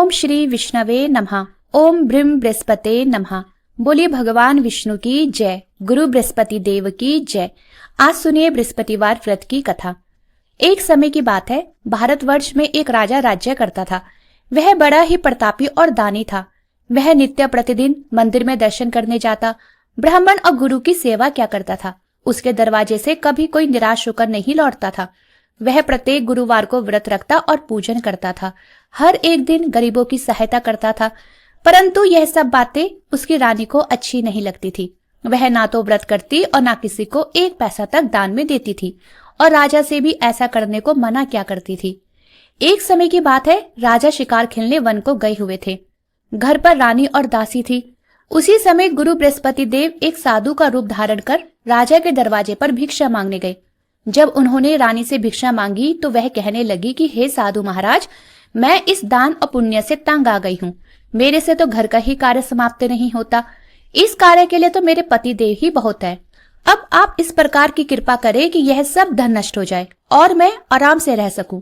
ओम श्री विष्णवे नमः। ओम ब्रह्म बृहस्पते नमः। बोलिए भगवान विष्णु की जय, गुरु बृहस्पति देव की जय। आज सुनिए बृहस्पतिवार व्रत की कथा। एक समय की बात है, भारतवर्ष में एक राजा राज्य करता था। वह बड़ा ही प्रतापी और दानी था। वह नित्य प्रतिदिन मंदिर में दर्शन करने जाता, ब्राह्मण और गुरु की सेवा क्या करता था। उसके दरवाजे से कभी कोई निराश होकर नहीं लौटता था। वह प्रत्येक गुरुवार को व्रत रखता और पूजन करता था। हर एक दिन गरीबों की सहायता करता था, परंतु यह सब बातें उसकी रानी को अच्छी नहीं लगती थी। वह ना तो व्रत करती और ना किसी को एक पैसा तक दान में देती थी, और राजा से भी ऐसा करने को मना क्या करती थी। एक समय की बात है, राजा शिकार खेलने वन को गए हुए थे। घर पर रानी और दासी थी। उसी समय गुरु बृहस्पति देव एक साधु का रूप धारण कर राजा के दरवाजे पर भिक्षा मांगने गए। जब उन्होंने रानी से भिक्षा मांगी तो वह कहने लगी कि हे साधु महाराज, मैं इस दान और पुण्य से तंग आ गई हूँ। मेरे से तो घर का ही कार्य समाप्त नहीं होता। इस कार्य के लिए तो मेरे पति देव ही बहुत है। अब आप इस प्रकार की कृपा करें कि यह सब धन नष्ट हो जाए और मैं आराम से रह सकूं।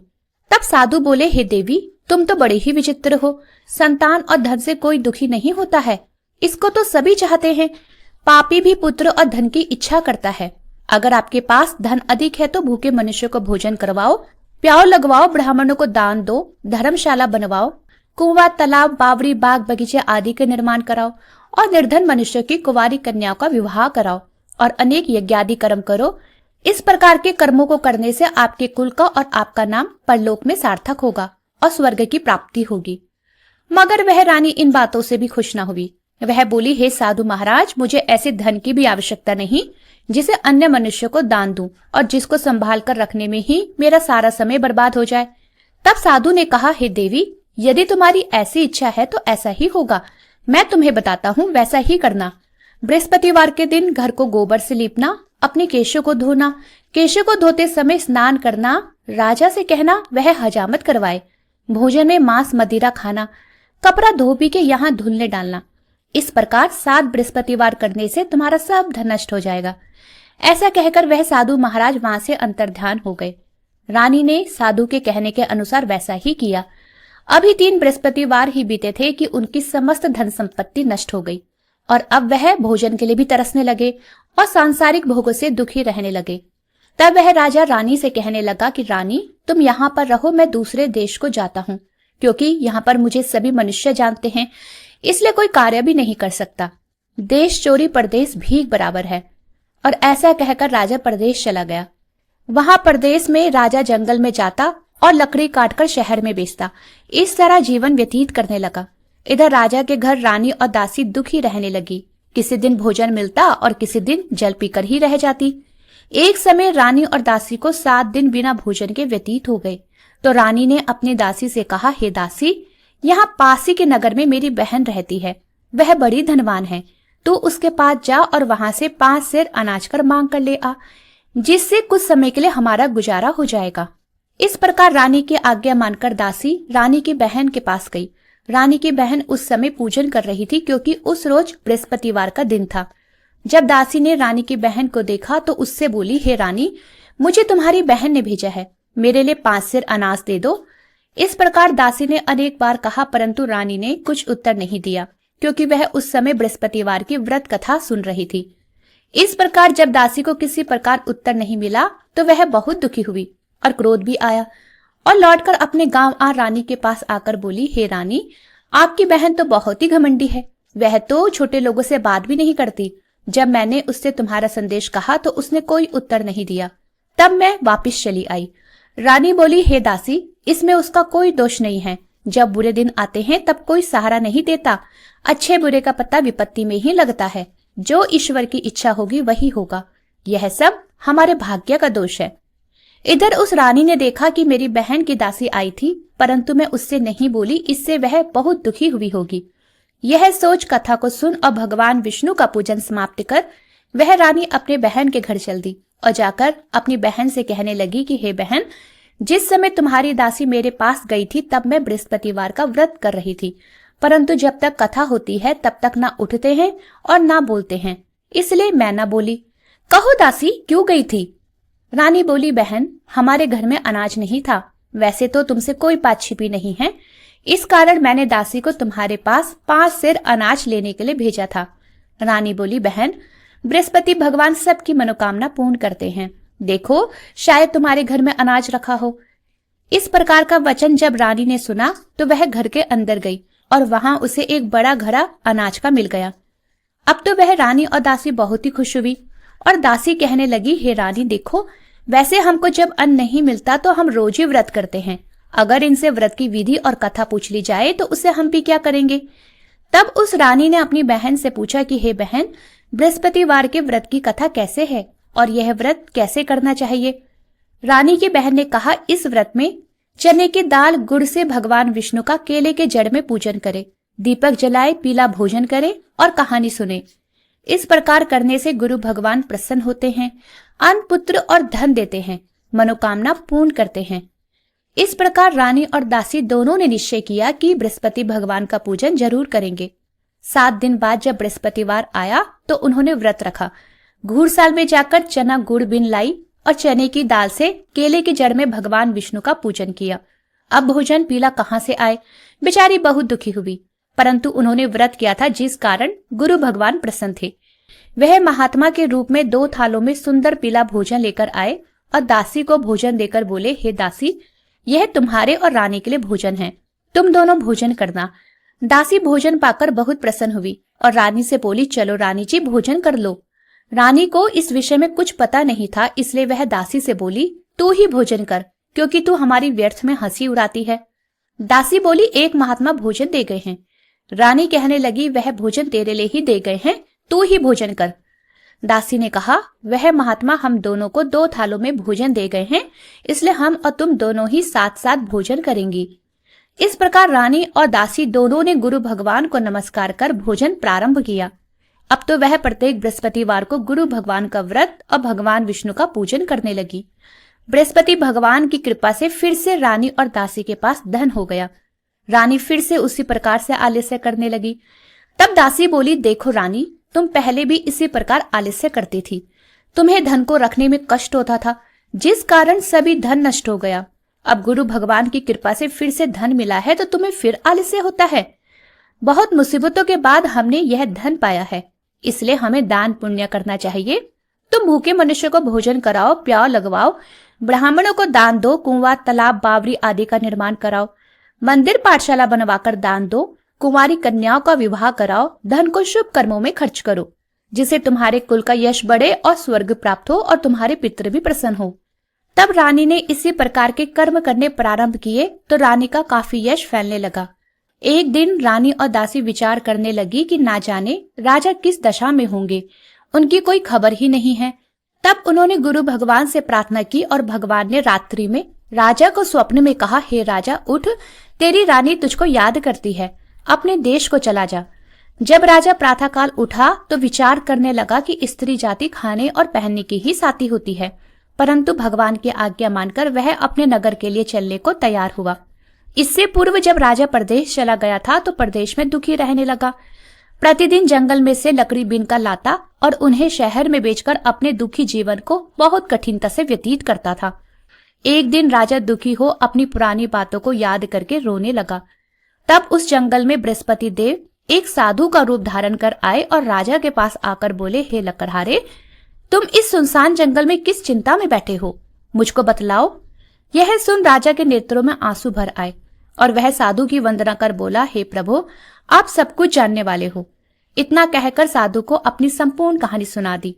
तब साधु बोले, हे देवी, तुम तो बड़े ही विचित्र हो। संतान और धन से कोई दुखी नहीं होता है, इसको तो सभी चाहते हैं। पापी भी पुत्र और धन की इच्छा करता है। अगर आपके पास धन अधिक है तो भूखे मनुष्य को भोजन करवाओ, प्याऊ लगवाओ, ब्राह्मणों को दान दो, धर्मशाला बनवाओ, कुआं, तालाब, बावड़ी, बाग बगीचे आदि के निर्माण कराओ, और निर्धन मनुष्य की कुंवारी कन्याओं का विवाह कराओ, और अनेक यज्ञादि कर्म करो। इस प्रकार के कर्मों को करने से आपके कुल का और आपका नाम परलोक में सार्थक होगा और स्वर्ग की प्राप्ति होगी। मगर वह रानी इन बातों से भी खुश न हुई। वह बोली, हे साधु महाराज, मुझे ऐसे धन की भी आवश्यकता नहीं जिसे अन्य मनुष्य को दान दूं और जिसको संभाल कर रखने में ही मेरा सारा समय बर्बाद हो जाए। तब साधु ने कहा, हे देवी, यदि तुम्हारी ऐसी इच्छा है तो ऐसा ही होगा। मैं तुम्हें बताता हूँ, वैसा ही करना। बृहस्पतिवार के दिन घर को गोबर से लीपना, अपने केशों को धोना, केशों को धोते समय स्नान करना, राजा से कहना वह हजामत करवाए, भोजन में मांस मदिरा खाना, कपड़ा धोबी के यहाँ धुलने डालना। इस प्रकार 7 बृहस्पतिवार करने से तुम्हारा सब धन नष्ट हो जाएगा। ऐसा कहकर वह साधु महाराज वहां से अंतर्ध्यान हो गए। रानी ने साधु के कहने के अनुसार वैसा ही किया। अभी 3 बृहस्पतिवार ही बीते थे कि उनकी समस्त धन संपत्ति नष्ट हो गई, और अब वह भोजन के लिए भी तरसने लगे और सांसारिक भोगों से दुखी रहने लगे। तब वह राजा रानी से कहने लगा कि रानी, तुम यहाँ पर रहो, मैं दूसरे देश को जाता हूँ, क्योंकि यहाँ पर मुझे सभी मनुष्य जानते हैं, इसलिए कोई कार्य भी नहीं कर सकता। देश चोरी परदेश भीख बराबर है। और ऐसा कहकर राजा परदेश चला गया। वहां परदेश में राजा जंगल में जाता और लकड़ी काटकर शहर में बेचता। इस तरह जीवन व्यतीत करने लगा। इधर राजा के घर रानी और दासी दुखी रहने लगी। किसी दिन भोजन मिलता और किसी दिन जल पीकर ही रह जाती। एक समय रानी और दासी को 7 दिन बिना भोजन के व्यतीत हो गए। तो रानी ने अपनी दासी से कहा, हे दासी, यहाँ पासी के नगर में मेरी बहन रहती है, वह बड़ी धनवान है। तू उसके पास जा और वहां से 5 सेर अनाज कर मांग कर ले आ, जिससे कुछ समय के लिए हमारा गुजारा हो जाएगा। इस प्रकार रानी की आज्ञा मानकर दासी रानी की बहन के पास गई। रानी की बहन उस समय पूजन कर रही थी, क्योंकि उस रोज बृहस्पतिवार का दिन था। जब दासी ने रानी की बहन को देखा तो उससे बोली, हे रानी, मुझे तुम्हारी बहन ने भेजा है, मेरे लिए 5 सेर अनाज दे दो। इस प्रकार दासी ने अनेक बार कहा, परंतु रानी ने कुछ उत्तर नहीं दिया, क्योंकि वह उस समय बृहस्पतिवार की व्रत कथा सुन रही थी। इस प्रकार जब दासी को किसी प्रकार उत्तर नहीं मिला तो वह बहुत दुखी हुई और क्रोध भी आया, और लौटकर अपने गांव आ रानी के पास आकर बोली, हे रानी, आपकी बहन तो बहुत ही घमंडी है। वह तो छोटे लोगों से बात भी नहीं करती। जब मैंने उससे तुम्हारा संदेश कहा तो उसने कोई उत्तर नहीं दिया। तब मैं वापिस चली आई। रानी बोली, हे दासी, इसमें उसका कोई दोष नहीं है। जब बुरे दिन आते हैं तब कोई सहारा नहीं देता। अच्छे बुरे का पता विपत्ति में ही लगता है। जो ईश्वर की इच्छा होगी वही होगा। यह सब हमारे भाग्य का दोष है। इधर उस रानी ने देखा कि मेरी बहन की दासी आई थी, परंतु मैं उससे नहीं बोली, इससे वह बहुत दुखी हुई होगी। यह सोच कथा को सुन और भगवान विष्णु का पूजन समाप्त कर वह रानी अपने बहन के घर चल दी और जाकर अपनी बहन से कहने लगी कि हे बहन, जिस समय तुम्हारी दासी मेरे पास गई थी तब मैं बृहस्पतिवार का व्रत कर रही थी, परंतु जब तक कथा होती है तब तक ना उठते हैं और ना बोलते हैं, इसलिए मैं ना बोली। कहो दासी, क्यों गई थी? रानी बोली, बहन, हमारे घर में अनाज नहीं था। वैसे तो तुमसे कोई बात छिपी नहीं है, इस कारण मैंने दासी को तुम्हारे पास 5 सेर अनाज लेने के लिए भेजा था। रानी बोली, बहन, बृहस्पति भगवान सबकी मनोकामना पूर्ण करते हैं। देखो, शायद तुम्हारे घर में अनाज रखा हो। इस प्रकार का वचन जब रानी ने सुना तो वह घर के अंदर गई और वहां उसे एक बड़ा घड़ा अनाज का मिल गया। अब तो वह रानी और दासी बहुत ही खुश हुई और दासी कहने लगी, हे रानी, देखो, वैसे हमको जब अन्न नहीं मिलता तो हम रोज ही व्रत करते हैं। अगर इनसे व्रत की विधि और कथा पूछ ली जाए तो उसे हम भी क्या करेंगे। तब उस रानी ने अपनी बहन से पूछा कि हे बहन, बृहस्पतिवार के व्रत की कथा कैसे है और यह व्रत कैसे करना चाहिए। रानी की बहन ने कहा, इस व्रत में चने की दाल गुड़ से भगवान विष्णु का केले के जड़ में पूजन करे, दीपक जलाए, पीला भोजन करे और कहानी सुने। इस प्रकार करने से गुरु भगवान प्रसन्न होते हैं, अन्न, पुत्र और धन देते हैं, मनोकामना पूर्ण करते हैं। इस प्रकार रानी और दासी दोनों ने निश्चय किया कि बृहस्पति भगवान का पूजन जरूर करेंगे। 7 दिन बाद जब बृहस्पतिवार आया तो उन्होंने व्रत रखा। घूरसाल में जाकर चना गुड़ बिन लाई और चने की दाल से केले की जड़ में भगवान विष्णु का पूजन किया। अब भोजन पीला कहाँ से आए। बेचारी बहुत दुखी हुई, परंतु उन्होंने व्रत किया था जिस कारण गुरु भगवान प्रसन्न थे। वह महात्मा के रूप में 2 थालों में सुंदर पीला भोजन लेकर आए और दासी को भोजन देकर बोले, हे दासी, यह तुम्हारे और रानी के लिए भोजन है, तुम दोनों भोजन करना। दासी भोजन पाकर बहुत प्रसन्न हुई और रानी से बोली, चलो रानी जी, भोजन कर लो। रानी को इस विषय में कुछ पता नहीं था, इसलिए वह दासी से बोली, तू ही भोजन कर, क्योंकि तू हमारी व्यर्थ में हंसी उड़ाती है। दासी बोली, एक महात्मा भोजन दे गए हैं। रानी कहने लगी, वह भोजन तेरे लिए ही दे गए हैं, तू ही भोजन कर। दासी ने कहा, वह महात्मा हम दोनों को 2 थालों में भोजन दे गए हैं, इसलिए हम और तुम दोनों ही साथ साथ भोजन करेंगी। इस प्रकार रानी और दासी दोनों ने गुरु भगवान को नमस्कार कर भोजन प्रारंभ किया। अब तो वह प्रत्येक बृहस्पतिवार को गुरु भगवान का व्रत और भगवान विष्णु का पूजन करने लगी। बृहस्पति भगवान की कृपा से फिर से रानी और दासी के पास धन हो गया। रानी फिर से उसी प्रकार से आलस्य करने लगी। तब दासी बोली, देखो रानी, तुम पहले भी इसी प्रकार आलस्य करती थी। तुम्हें धन को रखने में कष्ट होता था, जिस कारण सभी धन नष्ट हो गया। अब गुरु भगवान की कृपा से फिर से धन मिला है तो तुम्हें फिर आलस्य होता है। बहुत मुसीबतों के बाद हमने यह धन पाया है, इसलिए हमें दान पुण्य करना चाहिए। तुम भूखे मनुष्य को भोजन कराओ, प्याव लगवाओ, ब्राह्मणों को दान दो, कुआं, तालाब, बावरी आदि का निर्माण कराओ, मंदिर पाठशाला बनवाकर दान दो, कुंवारी कन्याओं का विवाह कराओ, धन को शुभ कर्मों में खर्च करो, जिससे तुम्हारे कुल का यश बढ़े और स्वर्ग प्राप्त हो और तुम्हारे पितृ भी प्रसन्न हो। तब रानी ने इसी प्रकार के कर्म करने प्रारंभ किए तो रानी का काफी यश फैलने लगा। एक दिन रानी और दासी विचार करने लगी कि ना जाने राजा किस दशा में होंगे, उनकी कोई खबर ही नहीं है। तब उन्होंने गुरु भगवान से प्रार्थना की और भगवान ने रात्रि में राजा को स्वप्न में कहा, हे राजा, उठ, तेरी रानी तुझको याद करती है, अपने देश को चला जा। जब राजा प्रातःकाल उठा तो विचार करने लगा कि स्त्री जाति खाने और पहनने की ही साथी होती है, परंतु भगवान की आज्ञा मानकर वह अपने नगर के लिए चलने को तैयार हुआ। इससे पूर्व जब राजा प्रदेश चला गया था तो प्रदेश में दुखी रहने लगा। प्रतिदिन जंगल में से लकड़ी बीनकर लाता और उन्हें शहर में बेचकर अपने दुखी जीवन को बहुत कठिनता से व्यतीत करता था। एक दिन राजा दुखी हो अपनी पुरानी बातों को याद करके रोने लगा। तब उस जंगल में बृहस्पति देव एक साधु का रूप धारण कर आए और राजा के पास आकर बोले, हे लकड़हारे, तुम इस सुनसान जंगल में किस चिंता में बैठे हो, मुझको बतलाओ। यह सुन राजा के नेत्रों में आंसू भर आए और वह साधु की वंदना कर बोला, हे प्रभु, आप सब कुछ जानने वाले हो। इतना कहकर साधु को अपनी संपूर्ण कहानी सुना दी।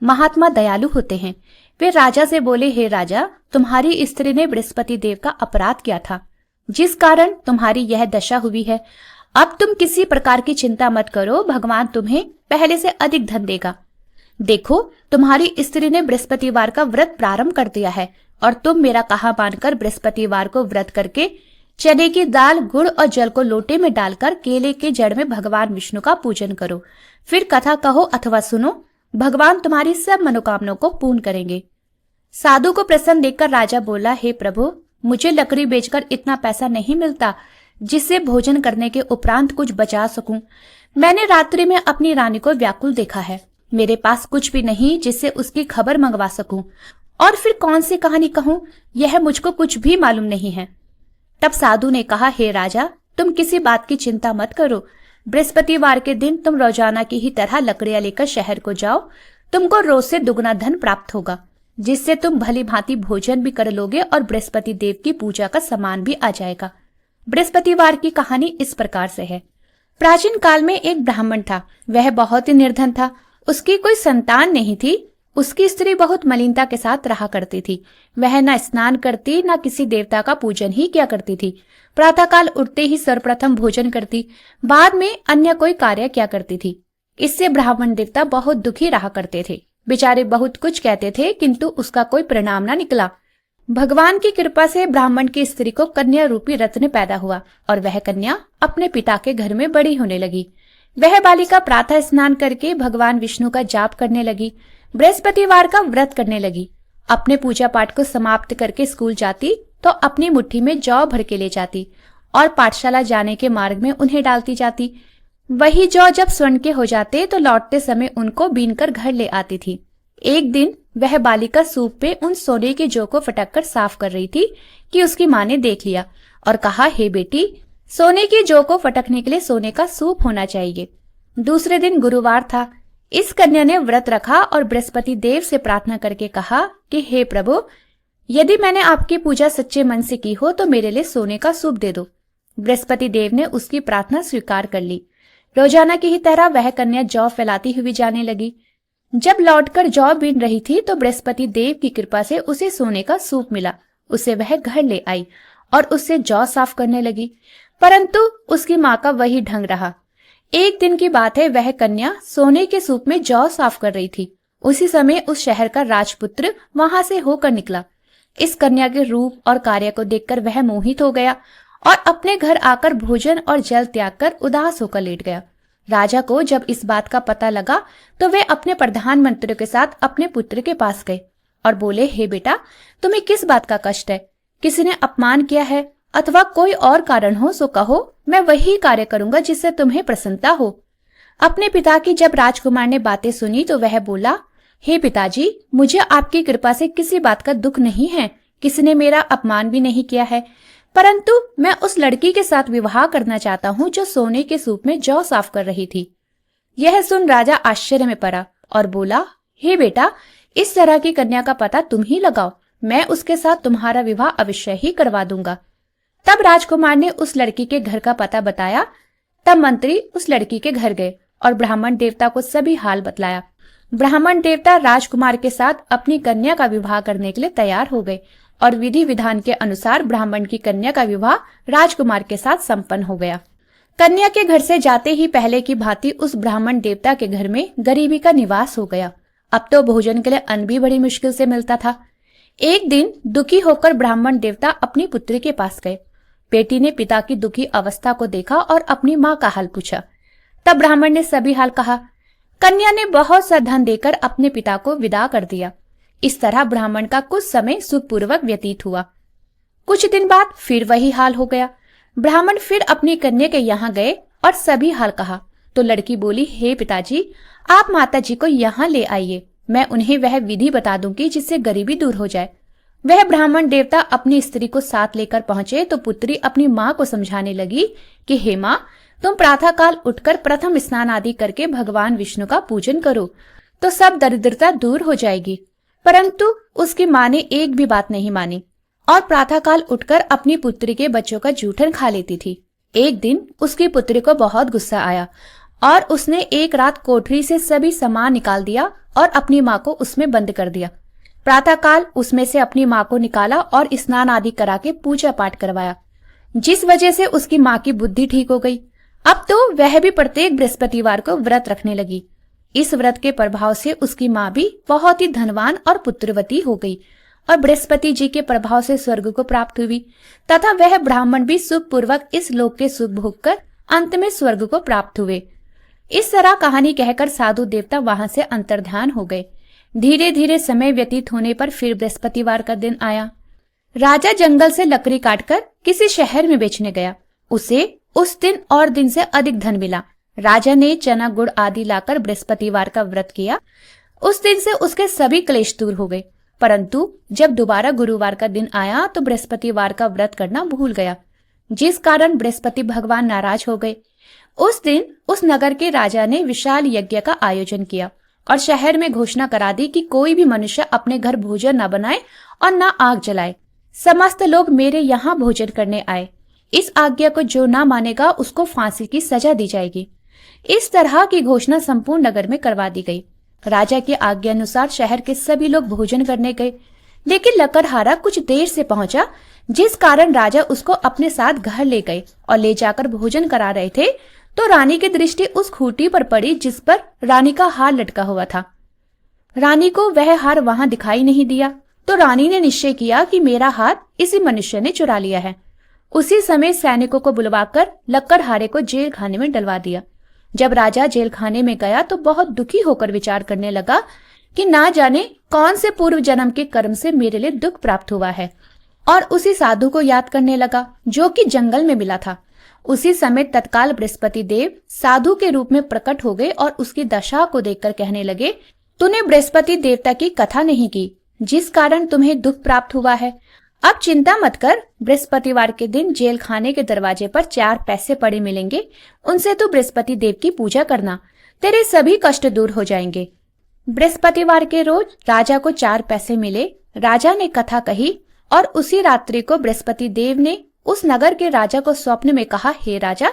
महात्मा दयालु होते हैं। वे राजा से बोले, हे राजा, तुम्हारी स्त्री ने बृहस्पति देव का अपराध किया था, जिस कारण तुम्हारी यह दशा हुई है। अब तुम किसी प्रकार की चिंता मत करो, भगवान तुम्हें पहले से अधिक धन देगा। देखो, तुम्हारी स्त्री ने बृहस्पतिवार का व्रत प्रारंभ कर दिया है और तुम मेरा कहा मानकर बृहस्पतिवार को व्रत करके चने की दाल, गुड़ और जल को लोटे में डालकर केले के जड़ में भगवान विष्णु का पूजन करो। फिर कथा कहो अथवा सुनो, भगवान तुम्हारी सब मनोकामनाओं को पूर्ण करेंगे। साधु को प्रसन्न देखकर राजा बोला, हे प्रभु, मुझे लकड़ी बेचकर इतना पैसा नहीं मिलता जिससे भोजन करने के उपरांत कुछ बचा सकूं। मैंने रात्रि में अपनी रानी को व्याकुल देखा है। मेरे पास कुछ भी नहीं जिससे उसकी खबर मंगवा सकूं, और फिर कौन सी कहानी कहूं, यह मुझको कुछ भी मालूम नहीं है। तब साधु ने कहा, हे राजा, तुम किसी बात की चिंता मत करो। बृहस्पतिवार के दिन तुम रोजाना की ही तरह लकड़ियां लेकर शहर को जाओ। तुमको रोज से दुगना धन प्राप्त होगा, जिससे तुम भली भांति भोजन भी कर लोगे और बृहस्पति देव की पूजा का सामान भी आ जाएगा। बृहस्पतिवार की कहानी इस प्रकार से है। प्राचीन काल में एक ब्राह्मण था। वह बहुत ही निर्धन था। उसकी कोई संतान नहीं थी। उसकी स्त्री बहुत मलिनता के साथ रहा करती थी। वह न स्नान करती, न किसी देवता का पूजन ही किया करती थी। प्रातःकाल उठते ही सर्वप्रथम भोजन करती, बाद में अन्य कोई कार्य किया करती थी। इससे ब्राह्मण देवता बहुत दुखी रहा करते थे। बेचारे बहुत कुछ कहते थे, किंतु उसका कोई परिणाम न निकला। भगवान की कृपा से ब्राह्मण की स्त्री को कन्या रूपी रत्न पैदा हुआ और वह कन्या अपने पिता के घर में बड़ी होने लगी। वह बालिका प्रातः स्नान करके भगवान विष्णु का जाप करने लगी, बृहस्पतिवार का व्रत करने लगी। अपने पूजा पाठ को समाप्त करके स्कूल जाती तो अपनी मुट्ठी में जौ भर के ले जाती और पाठशाला जाने के मार्ग में उन्हें डालती जाती। वही जौ जब स्वर्ण के हो जाते तो लौटते समय उनको बीनकर घर ले आती थी। एक दिन वह बालिका सूप पे उन सोने के जौ को फटक कर साफ कर रही थी कि उसकी माँ ने देख लिया और कहा, हे बेटी, सोने की जौ को फटकने के लिए सोने का सूप होना चाहिए। दूसरे दिन गुरुवार था। इस कन्या ने व्रत रखा और बृहस्पति देव से प्रार्थना करके कहा कि हे प्रभु, यदि मैंने आपकी पूजा सच्चे मन से की हो तो मेरे लिए सोने का सूप दे दो। बृहस्पति देव ने उसकी प्रार्थना स्वीकार कर ली। रोजाना की ही तरह वह कन्या जौ फैलाती हुई जाने लगी। जब लौटकर जौ बीन रही थी तो बृहस्पति देव की कृपा से उसे सोने का सूप मिला। उसे वह घर ले आई और उससे जौ साफ करने लगी, परंतु उसकी माँ का वही ढंग रहा। एक दिन की बात है, वह कन्या सोने के सूप में जौ साफ कर रही थी। उसी समय उस शहर का राजपुत्र वहां से होकर निकला। इस कन्या के रूप और कार्य को देखकर वह मोहित हो गया और अपने घर आकर भोजन और जल त्याग कर उदास होकर लेट गया। राजा को जब इस बात का पता लगा तो वे अपने प्रधानमंत्री के साथ अपने पुत्र के पास गए और बोले, हे बेटा, तुम्हें किस बात का कष्ट है? किसी ने अपमान किया है अथवा कोई और कारण हो सो कहो, मैं वही कार्य करूंगा जिससे तुम्हें प्रसन्नता हो। अपने पिता की जब राजकुमार ने बातें सुनी तो वह बोला, हे पिताजी, मुझे आपकी कृपा से किसी बात का दुख नहीं है। किसी ने मेरा अपमान भी नहीं किया है, परंतु मैं उस लड़की के साथ विवाह करना चाहता हूँ जो सोने के सूप में जौ साफ कर रही थी। यह सुन राजा आश्चर्य में पड़ा और बोला, हे बेटा, इस तरह की कन्या का पता तुम ही लगाओ। मैं उसके साथ तुम्हारा विवाह अवश्य ही करवा दूंगा। तब राजकुमार ने उस लड़की के घर का पता बताया। तब मंत्री उस लड़की के घर गए और ब्राह्मण देवता को सभी हाल बतलाया। ब्राह्मण देवता राजकुमार के साथ अपनी कन्या का विवाह करने के लिए तैयार हो गए और विधि विधान के अनुसार ब्राह्मण की कन्या का विवाह राजकुमार के साथ संपन्न हो गया। कन्या के घर से जाते ही पहले की भांति उस ब्राह्मण देवता के घर में गरीबी का निवास हो गया। अब तो भोजन के लिए अन्न भी बड़ी मुश्किल से मिलता था। एक दिन दुखी होकर ब्राह्मण देवता अपनी पुत्री के पास गए। बेटी ने पिता की दुखी अवस्था को देखा और अपनी माँ का हाल पूछा। तब ब्राह्मण ने सभी हाल कहा। कन्या ने बहुत सा धन देकर अपने पिता को विदा कर दिया। इस तरह ब्राह्मण का कुछ समय सुखपूर्वक व्यतीत हुआ। कुछ दिन बाद फिर वही हाल हो गया। ब्राह्मण फिर अपनी कन्या के यहाँ गए और सभी हाल कहा तो लड़की बोली, हे पिताजी, आप माताजी को यहाँ ले आइए। मैं उन्हें वह विधि बता दूंगी जिससे गरीबी दूर हो जाए। वह ब्राह्मण देवता अपनी स्त्री को साथ लेकर पहुंचे तो पुत्री अपनी माँ को समझाने लगी कि हे माँ, तुम प्रातःकाल उठकर प्रथम स्नान आदि करके भगवान विष्णु का पूजन करो तो सब दरिद्रता दूर हो जाएगी। परंतु उसकी माँ ने एक भी बात नहीं मानी और प्रातःकाल उठकर अपनी पुत्री के बच्चों का जूठन खा लेती थी। एक दिन उसकी पुत्री को बहुत गुस्सा आया और उसने एक रात कोठरी से सभी सामान निकाल दिया और अपनी माँ को उसमें बंद कर दिया। प्रातःकाल उसमें से अपनी माँ को निकाला और स्नान आदि करा के पूजा पाठ करवाया, जिस वजह से उसकी माँ की बुद्धि ठीक हो गई। अब तो वह भी प्रत्येक बृहस्पतिवार को व्रत रखने लगी। इस व्रत के प्रभाव से उसकी माँ भी बहुत ही धनवान और पुत्रवती हो गई और बृहस्पति जी के प्रभाव से स्वर्ग को प्राप्त हुई तथा वह ब्राह्मण भी सुखपूर्वक इस लोक के सुख भोग कर अंत में स्वर्ग को प्राप्त हुए। इस तरह कहानी कहकर साधु देवता वहां से अंतर्ध्यान हो गए। धीरे धीरे समय व्यतीत होने पर फिर बृहस्पतिवार का दिन आया। राजा जंगल से लकड़ी काटकर किसी शहर में बेचने गया। उसे उस दिन और दिन से अधिक धन मिला। राजा ने चना गुड़ आदि लाकर बृहस्पतिवार का व्रत किया। उस दिन से उसके सभी क्लेश दूर हो गए। परंतु जब दोबारा गुरुवार का दिन आया तो बृहस्पतिवार का व्रत करना भूल गया। जिस कारण बृहस्पति भगवान नाराज हो गए। उस दिन उस नगर के राजा ने विशाल यज्ञ का आयोजन किया और शहर में घोषणा करा दी कि कोई भी मनुष्य अपने घर भोजन न बनाए और न आग जलाए। समस्त लोग मेरे यहाँ भोजन करने आए। इस आज्ञा को जो न मानेगा उसको फांसी की सजा दी जाएगी। इस तरह की घोषणा संपूर्ण नगर में करवा दी गई। राजा की आज्ञा अनुसार शहर के सभी लोग भोजन करने गए, लेकिन लकड़हारा कुछ देर से पहुंचा, जिस कारण राजा उसको अपने साथ घर ले गए और ले जाकर भोजन करा रहे थे तो रानी की दृष्टि उस खूंटी पर पड़ी जिस पर रानी का हार लटका हुआ था। रानी को वह हार वहां दिखाई नहीं दिया तो रानी ने निश्चय किया कि मेरा हार इसी मनुष्य ने चुरा लिया है। उसी समय सैनिकों को बुलवाकर लकड़हारे को जेल खाने में डलवा दिया। जब राजा जेल खाने में गया तो बहुत दुखी होकर विचार करने लगा कि ना जाने कौन से पूर्व जन्म के कर्म से मेरे लिए दुख प्राप्त हुआ है, और उसी साधु को याद करने लगा जो कि जंगल में मिला था। उसी समय तत्काल बृहस्पति देव साधु के रूप में प्रकट हो गए और उसकी दशा को देखकर कहने लगे, तूने बृहस्पति देवता की कथा नहीं की, जिस कारण तुम्हें दुख प्राप्त हुआ है। अब चिंता मत कर, बृहस्पतिवार के दिन जेल खाने के दरवाजे पर 4 पैसे पड़े मिलेंगे, उनसे तू बृहस्पति देव की पूजा करना, तेरे सभी कष्ट दूर हो जाएंगे। बृहस्पतिवार के रोज राजा को 4 पैसे मिले। राजा ने कथा कही और उसी रात्रि को बृहस्पति देव ने उस नगर के राजा को स्वप्न में कहा, हे राजा,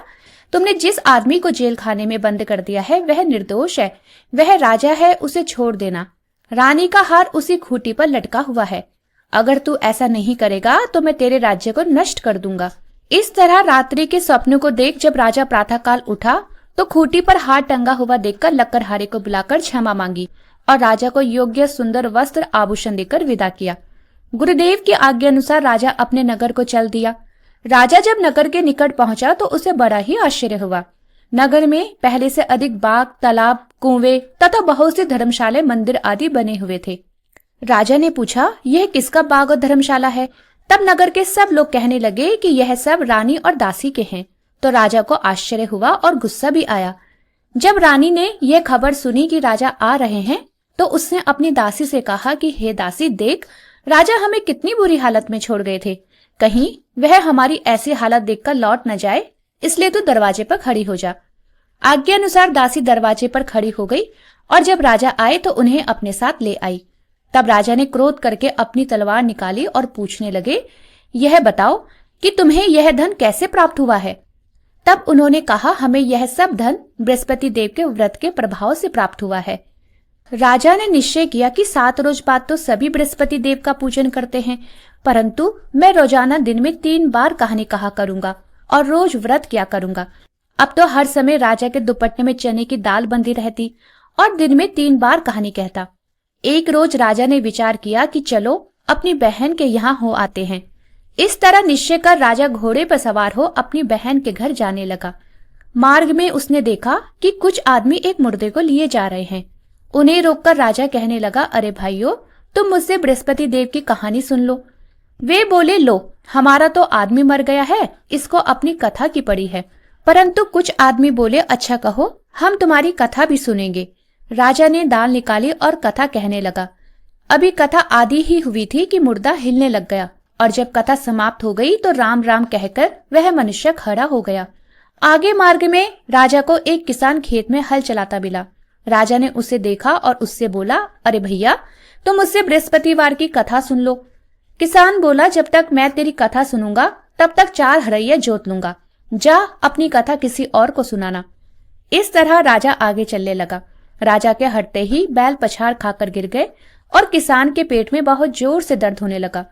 तुमने जिस आदमी को जेल खाने में बंद कर दिया है वह निर्दोष है, वह राजा है, उसे छोड़ देना। रानी का हार उसी खूंटी पर लटका हुआ है। अगर तू ऐसा नहीं करेगा तो मैं तेरे राज्य को नष्ट कर दूंगा। इस तरह रात्रि के स्वप्न को देख जब राजा प्रातःकाल उठा तो खूंटी पर हार टंगा हुआ देखकर लकड़हारे को बुलाकर क्षमा मांगी और राजा को योग्य सुंदर वस्त्र आभूषण देकर विदा किया। गुरुदेव की आज्ञा अनुसार राजा अपने नगर को चल दिया। राजा जब नगर के निकट पहुंचा तो उसे बड़ा ही आश्चर्य हुआ। नगर में पहले से अधिक बाग, तालाब, कुएं तथा बहुत से धर्मशाला, मंदिर आदि बने हुए थे। राजा ने पूछा, यह किसका बाग और धर्मशाला है? तब नगर के सब लोग कहने लगे कि यह सब रानी और दासी के हैं। तो राजा को आश्चर्य हुआ और गुस्सा भी आया। जब रानी ने यह खबर सुनी कि राजा आ रहे हैं तो उसने अपनी दासी से कहा कि हे दासी, देख, राजा हमें कितनी बुरी हालत में छोड़ गए थे, कहीं वह हमारी ऐसी हालत देखकर लौट न जाए, इसलिए तू दरवाजे पर खड़ी हो जा। आज्ञा अनुसार दासी दरवाजे पर खड़ी हो गई और जब राजा आए तो उन्हें अपने साथ ले आई। तब राजा ने क्रोध करके अपनी तलवार निकाली और पूछने लगे, यह बताओ कि तुम्हें यह धन कैसे प्राप्त हुआ है? तब उन्होंने कहा, हमें यह सब धन बृहस्पति देव के व्रत के प्रभाव से प्राप्त हुआ है। राजा ने निश्चय किया कि 7 रोज बाद तो सभी बृहस्पति देव का पूजन करते हैं, परंतु मैं रोजाना दिन में 3 बार कहानी कहा करूंगा और रोज व्रत किया करूंगा। अब तो हर समय राजा के दुपट्टे में चने की दाल बंधी रहती और दिन में 3 बार कहानी कहता। एक रोज राजा ने विचार किया कि चलो अपनी बहन के यहाँ हो आते हैं। इस तरह निश्चय कर राजा घोड़े पर सवार हो अपनी बहन के घर जाने लगा। मार्ग में उसने देखा कि कुछ आदमी एक मुर्दे को लिए जा रहे हैं। उन्हें रोककर राजा कहने लगा, अरे भाइयों, तुम मुझसे बृहस्पति देव की कहानी सुन लो। वे बोले, लो, हमारा तो आदमी मर गया है, इसको अपनी कथा की पड़ी है। परंतु कुछ आदमी बोले, अच्छा कहो, हम तुम्हारी कथा भी सुनेंगे। राजा ने दाल निकाली और कथा कहने लगा। अभी कथा आधी ही हुई थी कि मुर्दा हिलने लग गया और जब कथा समाप्त हो गई तो राम राम कहकर वह मनुष्य खड़ा हो गया। आगे मार्ग में राजा को एक किसान खेत में हल चलाता मिला। राजा ने उसे देखा और उससे बोला, अरे भैया, तुम मुझसे बृहस्पतिवार की कथा सुन लो। किसान बोला, जब तक मैं तेरी कथा सुनूंगा तब तक 4 हरैया जोत लूंगा, जा अपनी कथा किसी और को सुनाना। इस तरह राजा आगे चलने लगा। राजा के हटते ही बैल पछाड़ खाकर गिर गए और किसान के पेट में बहुत जोर से दर्द होने लगा।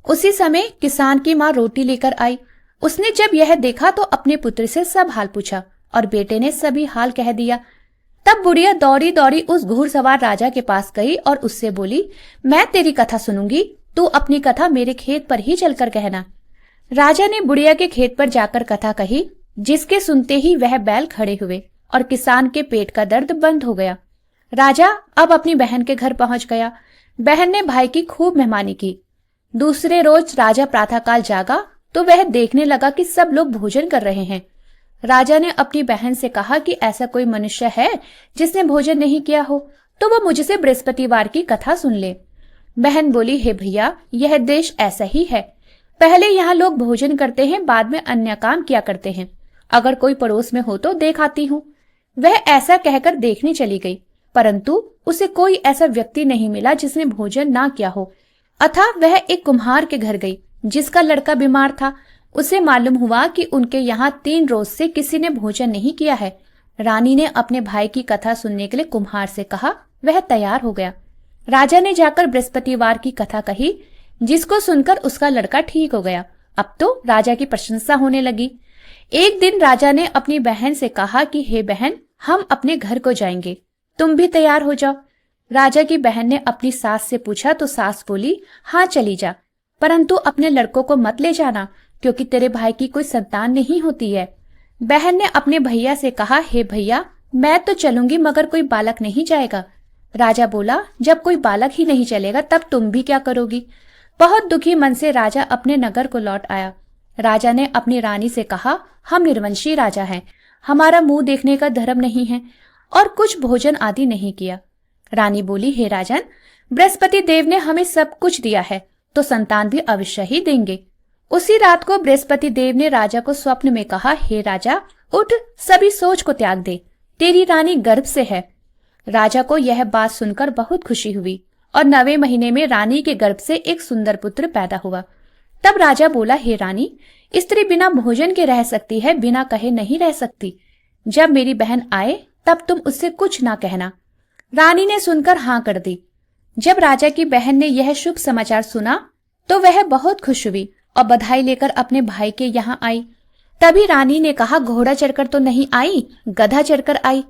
उसी समय किसान की माँ रोटी लेकर आई। उसने जब यह देखा तो अपने पुत्र से सब हाल पूछा और बेटे ने सभी हाल कह दिया। तब बुढ़िया दौड़ी दौड़ी उस घुड़सवार राजा के पास गई और उससे बोली, मैं तेरी कथा सुनूंगी, तू अपनी कथा मेरे खेत पर ही चलकर कहना। राजा ने बुढ़िया के खेत पर जाकर कथा कही, जिसके सुनते ही वह बैल खड़े हुए और किसान के पेट का दर्द बंद हो गया। राजा अब अपनी बहन के घर पहुंच गया। बहन ने भाई की खूब मेहमानी की। दूसरे रोज राजा प्रातःकाल जागा तो वह देखने लगा कि सब लोग भोजन कर रहे हैं। राजा ने अपनी बहन से कहा कि ऐसा कोई मनुष्य है जिसने भोजन नहीं किया हो तो वह मुझसे बृहस्पतिवार की कथा सुन ले। बहन बोली, हे भैया, यह देश ऐसा ही है, पहले यहाँ लोग भोजन करते हैं, बाद में अन्य काम किया करते हैं। अगर कोई पड़ोस में हो तो देख आती हूँ। वह ऐसा कहकर देखने चली गई, परंतु उसे कोई ऐसा व्यक्ति नहीं मिला जिसने भोजन ना किया हो। अतः वह एक कुम्हार के घर गई जिसका लड़का बीमार था। उसे मालूम हुआ कि उनके यहाँ 3 रोज से किसी ने भोजन नहीं किया है। रानी ने अपने भाई की कथा सुनने के लिए कुम्हार से कहा। वह तैयार हो गया। राजा ने जाकर बृहस्पतिवार की कथा कही, जिसको सुनकर उसका लड़का ठीक हो गया। अब तो राजा की प्रशंसा होने लगी। एक दिन राजा ने अपनी बहन से कहा कि हे बहन, हम अपने घर को जाएंगे, तुम भी तैयार हो जाओ। राजा की बहन ने अपनी सास से पूछा तो सास बोली, हाँ चली जा, परंतु अपने लड़कों को मत ले जाना, क्योंकि तेरे भाई की कोई संतान नहीं होती है। बहन ने अपने भैया से कहा, हे भैया, मैं तो चलूंगी मगर कोई बालक नहीं जाएगा। राजा बोला, जब कोई बालक ही नहीं चलेगा तब तुम भी क्या करोगी। बहुत दुखी मन से राजा अपने नगर को लौट आया। राजा ने अपनी रानी से कहा, हम निर्वंशी राजा हैं, हमारा मुंह देखने का धर्म नहीं है और कुछ भोजन आदि नहीं किया। रानी बोली, हे राजन, बृहस्पति देव ने हमें सब कुछ दिया है तो संतान भी अवश्य ही देंगे। उसी रात को बृहस्पति देव ने राजा को स्वप्न में कहा, हे राजा, उठ, सभी सोच को त्याग दे, तेरी रानी गर्भ से है। राजा को यह बात सुनकर बहुत खुशी हुई और 9वें महीने में रानी के गर्भ से एक सुंदर पुत्र पैदा हुआ। तब राजा बोला, हे रानी, स्त्री बिना भोजन के रह सकती है, बिना कहे नहीं रह सकती। जब मेरी बहन आए तब तुम उससे कुछ ना कहना। रानी ने सुनकर हाँ कर दी। जब राजा की बहन ने यह शुभ समाचार सुना तो वह बहुत खुश हुई और बधाई लेकर अपने भाई के यहाँ आई। तभी रानी ने कहा, घोड़ा चढ़कर तो नहीं आई, गधा चढ़कर आई।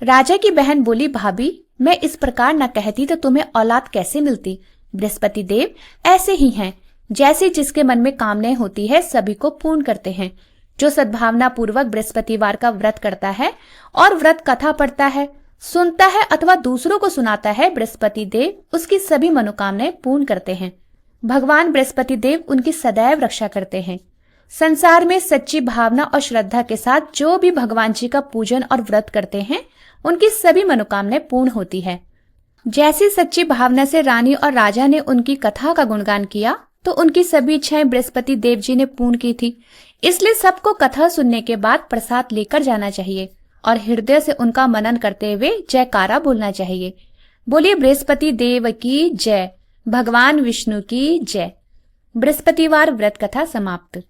राजा की बहन बोली, भाभी, मैं इस प्रकार न कहती तो तुम्हें औलाद कैसे मिलती। बृहस्पति देव ऐसे ही हैं, जैसे जिसके मन में कामनाएं होती है सभी को पूर्ण करते हैं। जो सद्भावना पूर्वक बृहस्पतिवार का व्रत करता है और व्रत कथा पढ़ता है, सुनता है अथवा दूसरों को सुनाता है, बृहस्पति देव उसकी सभी मनोकामनाएं पूर्ण करते हैं। भगवान बृहस्पति देव उनकी सदैव रक्षा करते हैं। संसार में सच्ची भावना और श्रद्धा के साथ जो भी भगवान जी का पूजन और व्रत करते हैं, उनकी सभी मनोकामनाएं पूर्ण होती है। जैसी सच्ची भावना से रानी और राजा ने उनकी कथा का गुणगान किया तो उनकी सभी इच्छाएं बृहस्पति देव जी ने पूर्ण की थी। इसलिए सबको कथा सुनने के बाद प्रसाद लेकर जाना चाहिए और हृदय से उनका मनन करते हुए जयकारा बोलना चाहिए। बोलिए बृहस्पति देव की जय, भगवान विष्णु की जय। बृहस्पतिवार व्रत कथा समाप्त।